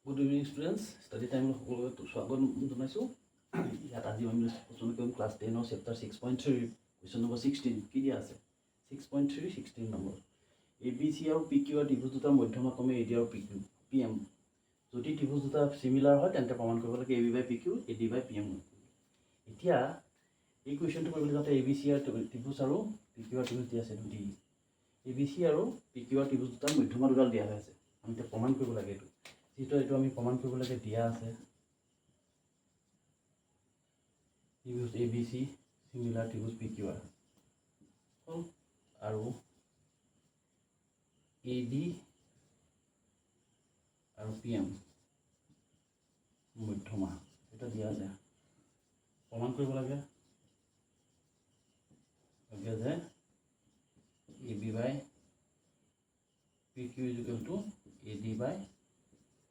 Good evening, students. Study time স্বাগত জনাইছোঁ। ইয়াত আজি আমি আলোচনা কৰিম ক্লাছ 10 চেপ্টাৰ 6.3 কুৱেশ্যন নম্বৰ 16 কি দিয়া আছে 6.3 16 নম্বৰ ABC আৰু PQ ত্ৰিভুজ দুটাৰ মধ্যমাক্ৰমে AD আৰু PM যদি ত্ৰিভুজ দুটা সিমিলাৰ হয় তেন্তে প্ৰমাণ কৰিব লাগে AB by PQ AD by PM। এতিয়া এই কুৱেশ্যনটো কৰিবলৈ যাওঁতে ABC আৰু ত্ৰিভুজ আৰু PQ ত্ৰিভুজ দিয়া আছে দুটি ABC আৰু PQ ত্ৰিভুজ দুটাৰ মধ্যমা দুডাল দিয়া হৈ আছে। আমি এতিয়া প্ৰমাণ কৰিব লাগে এইটো আমি প্ৰমাণ কৰিব লাগে দিয়া আছে ত্ৰিভুজ ABC সিমিলাৰ ত্ৰিভুজ PQR আৰু AD আৰু PM মধ্যমা এটা দিয়া আছে প্ৰমাণ কৰিব লাগে যে AB by PQ is equal to AD by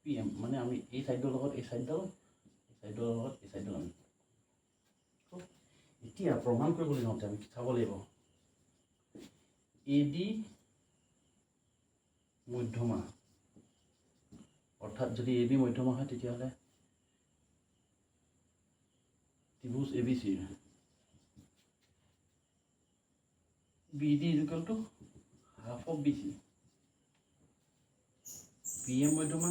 PM মানে আমি এই সাইডৰ লগত এই সাইডৰ লগত এই সাইডৰ আমি এতিয়া প্ৰমাণ কৰিবলৈ যাওঁতে আমি চাব লাগিব AD মধ্যমা অৰ্থাৎ যদি AB মধ্যমা হয় তেতিয়াহ'লে ত্ৰিভুজ ABC BD is equal to half of BC PM মধ্যমা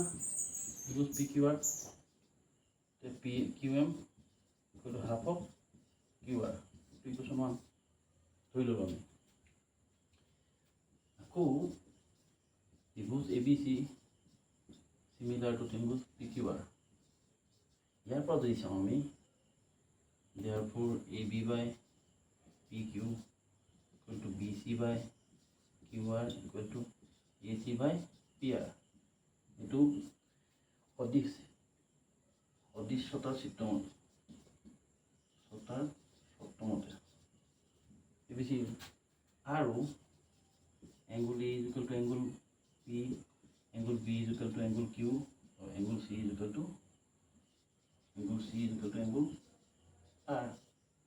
ত্রিভুজ PQR QM equal to half of QR equation 1 ধৰি ললো আমি আকৌ ত্ৰিভুজ ABC similar to ত্ৰিভুজ PQR ইয়াৰ পৰা যদি চাওঁ আমি therefore AB by PQ equal to BC by QR equal to AC by PR itu সদৃশ্যতাৰ চিত্ৰমতে ABC আৰু angle A is equal to angle P, angle B is equal to angle Q, or angle C is equal to angle R.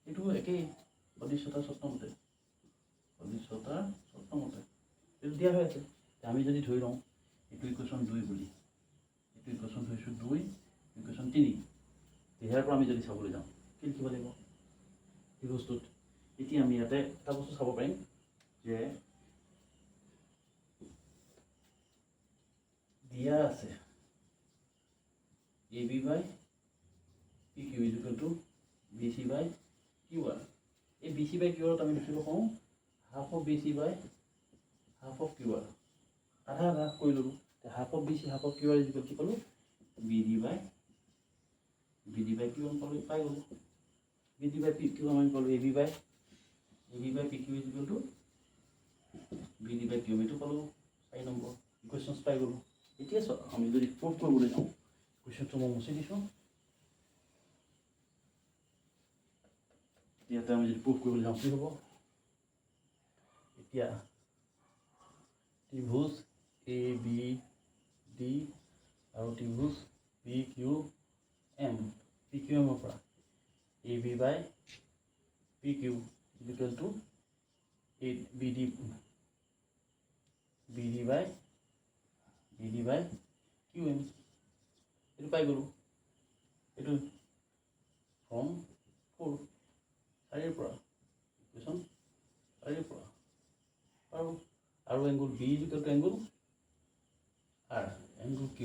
itu একেই সদৃশ্যতাৰ চিত্ৰমতে এইটো দিয়া হৈ আছে আমি যদি ধৰি লওঁ এইটো ইকুৱেশ্যন 2 বুলি এইটো ইকুৱেশ্যন ধৰিছোঁ 2 ইকুৱেশ্যন 3 ইয়াৰ পৰা আমি যদি চাবলৈ যাওঁ কি লিখিব লাগিব এই বস্তুত এতিয়া আমি ইয়াতে এটা বস্তু চাব পাৰিম যে দিয়া আছে AB by PQ is equal to BC by QR এই BC by QR আমি লিখিব পাওঁ half of BC by half of QR আধা আধা কৰি ল'লোঁ half of BC half of QR is equal to কি পালোঁ BD by Q পাই গ'লোঁ BD by PQ আমি পালোঁ AB by PQ is equal to BD by QM এইটো পালোঁ 4 নম্বৰ ইকুৱেশ্যনছ পাই গ'লোঁ এতিয়া আমি যদি প্ৰুভ কৰিবলৈ যাওঁ কুৱেশ্যনটো মই মুছি দিছোঁ ইয়াতে আমি যদি প্ৰুভ কৰিবলৈ যাওঁ কি হ'ব এতিয়া ত্ৰিভুজ ABD আৰু ত্ৰিভুজ PQM পৰা AB by PQ is equal to BD by QM এইটো পাই গ'লোঁ এইটো ফ্ৰম 4 4 পৰা ইকুৱেশ্যন 4 পৰা আৰু angle B is equal to angle R angle Q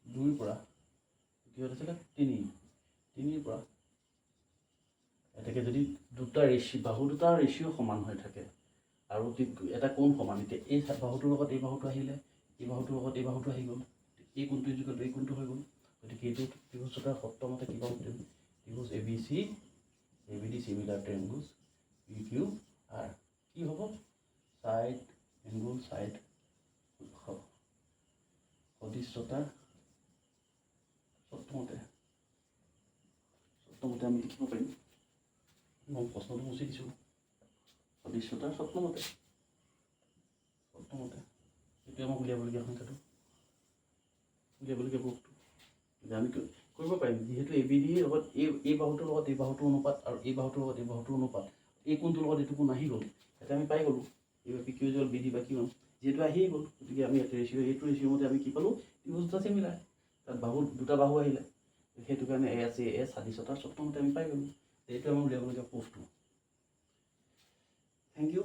2 পৰা কি হৈছিলে 3 পৰা এটাকে যদি দুটা বাহু দুটা ৰেচিঅ' সমান হৈ থাকে আৰু এটা কোণ সমান এতিয়া এই বাহুটোৰ লগত এই বাহুটো আহিলে এই বাহুটোৰ লগত এই বাহুটো আহি গ'ল এই কোণটো এই কোণটো হৈ গ'ল গতিকে এইটো ত্ৰিভুজতাৰ সত্যমতে কি পাম ত্ৰিভুজ ABD similar triangles PQR কি হ'ব সাইড এংগুল সাইড সদৃশ্যতাৰ সত্যমতে আমি লিখিব পাৰিম মই প্ৰশ্নটো মুছি দিছোঁ সদৃশ্যতাৰ সত্যমতে এইটোৱে আমাক উলিয়াবলগীয়া সংখ্যাটো উলিয়াবলগীয়া প্ৰুফটো আমি কৰিব পাৰিম যিহেতু ABD লগত এই বাহুটোৰ লগত এই বাহুটোৰ অনুপাত আৰু এই বাহুটোৰ লগত এই বাহুটোৰ অনুপাত এই কোণটোৰ লগত এইটো কোণ আহি গ'ল এতিয়া আমি পাই গ'লোঁ এইবাৰ PQ BD বা QM যিহেতু আহিয়ে গ'ল, গতিকে আমি এইটো ৰেচিঅ' মতে আমি কি পালোঁ, ত্ৰিভুজ দুটা চিমিলাৰ, তাত দুটা বাহু আহিলে, সেইটো কাৰণে এ আছে এ সাদৃশ্যতাৰ চৰ্তমতে আমি পাই গ'লোঁ। এইটো আমাৰ উলিয়াবলগীয়া প্ৰুফটো। Thank U.